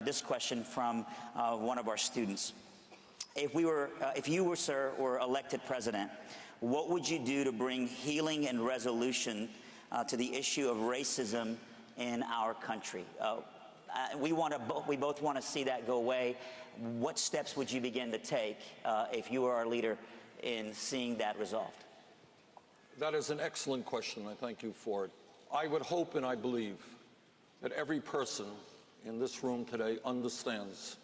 this question from one of our students. If you were, sir, were elected president, what would you do to bring healing and resolution to the issue of racism in our country? We both want to see that go away. What steps would you begin to take if you were our leader in seeing that resolved? That is an excellent question. I thank you for it. I would hope and I believe that every person in this room today understands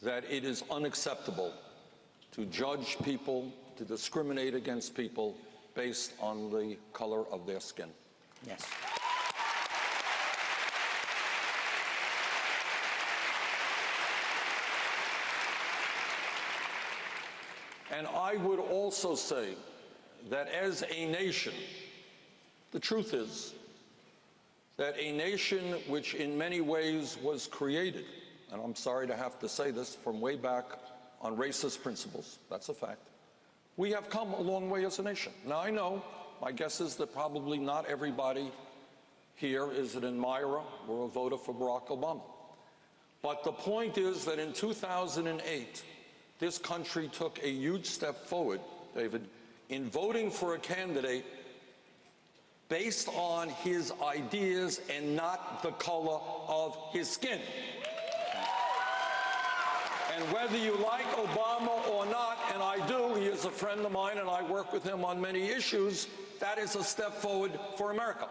that it is unacceptable to judge people, to discriminate against people based on the color of their skin. Yes. And I would also say that as a nation, the truth is that a nation which in many ways was created, and I'm sorry to have to say this, from way back on racist principles, that's a fact, we have come a long way as a nation. Now I know, my guess is that probably not everybody here is an admirer or a voter for Barack Obama. But the point is that in 2008, this country took a huge step forward, David, in voting for a candidate based on his ideas and not the color of his skin. And whether you like Obama or not, and I do, he is a friend of mine and I work with him on many issues, that is a step forward for America.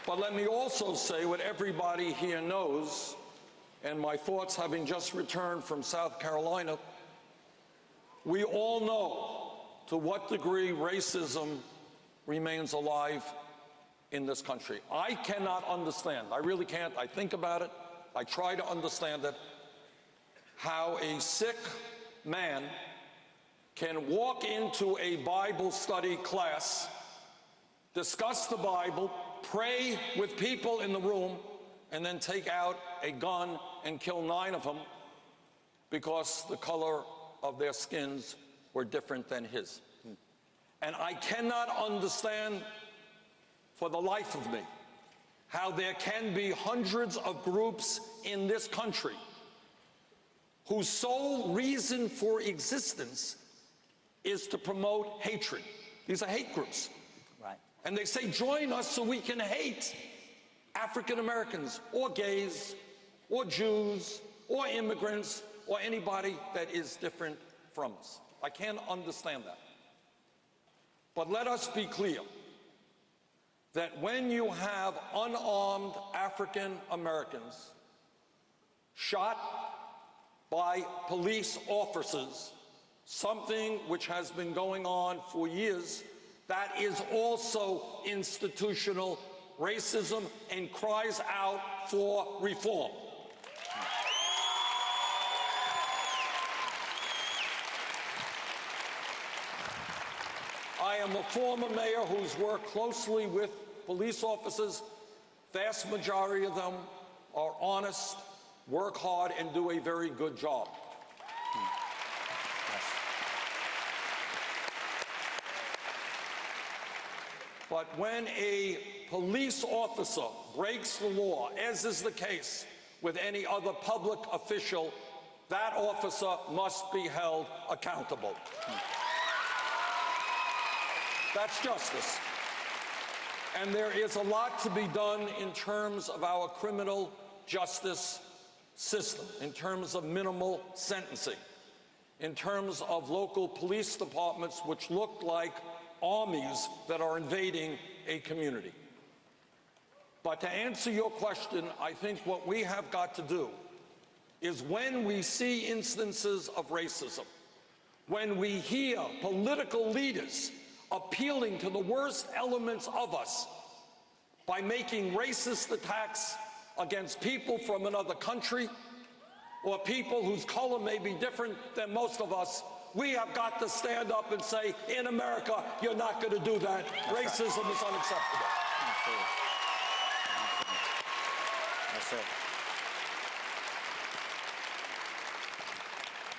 But let me also say what everybody here knows, and my thoughts having just returned from South Carolina, we all know to what degree racism remains alive in this country. I cannot understand, I really can't, I think about it, I try to understand it, how a sick man can walk into a Bible study class, discuss the Bible, pray with people in the room, and then take out a gun and kill 9 of them because the color of their skins were different than his. And I cannot understand for the life of me how there can be hundreds of groups in this country whose sole reason for existence is to promote hatred. These are hate groups. Right. And they say, join us so we can hate African Americans or gays or Jews or immigrants or anybody that is different from us. I can't understand that. But let us be clear that when you have unarmed African Americans shot by police officers, something which has been going on for years, that is also institutional racism and cries out for reform. I am a former mayor who's worked closely with police officers. Vast majority of them are honest, work hard, and do a very good job. But when a police officer breaks the law, as is the case with any other public official, that officer must be held accountable. That's justice. And there is a lot to be done in terms of our criminal justice system, in terms of minimal sentencing, in terms of local police departments which look like armies that are invading a community. But to answer your question, I think what we have got to do is when we see instances of racism, when we hear political leaders appealing to the worst elements of us by making racist attacks against people from another country or people whose color may be different than most of us, we have got to stand up and say, in America, you're not going to do that. Racism is unacceptable. Yes, sir.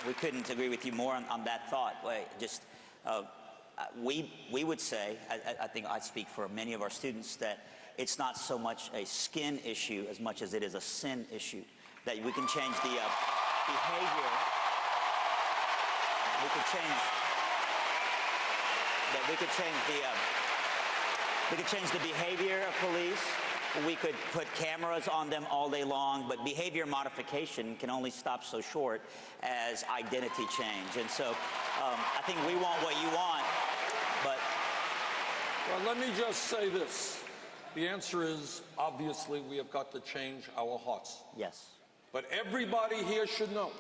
We couldn't agree with you more on that thought. we would say, I think I speak for many of our students, that it's not so much a skin issue as much as it is a sin issue. That we can change the behavior. We could change. That we could change the. We could change the behavior of police. We could put cameras on them all day long, but behavior modification can only stop so short as identity change. And so I think we want what you want, but... Well, let me just say this. The answer is, obviously, we have got to change our hearts. Yes. But everybody here should know,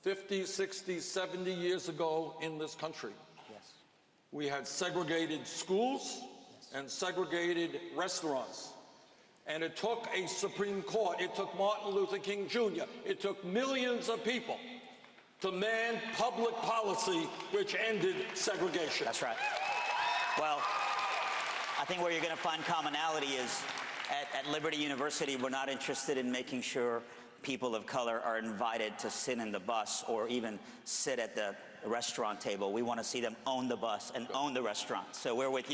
50, 60, 70 years ago in this country, Yes. we had segregated schools and segregated restaurants. And it took a Supreme Court, it took Martin Luther King Jr., it took millions of people to man public policy which ended segregation. That's right. Well, I think where you're going to find commonality is at Liberty University, we're not interested in making sure people of color are invited to sit in the bus or even sit at the restaurant table. We want to see them own the bus and own the restaurant. So we're with you.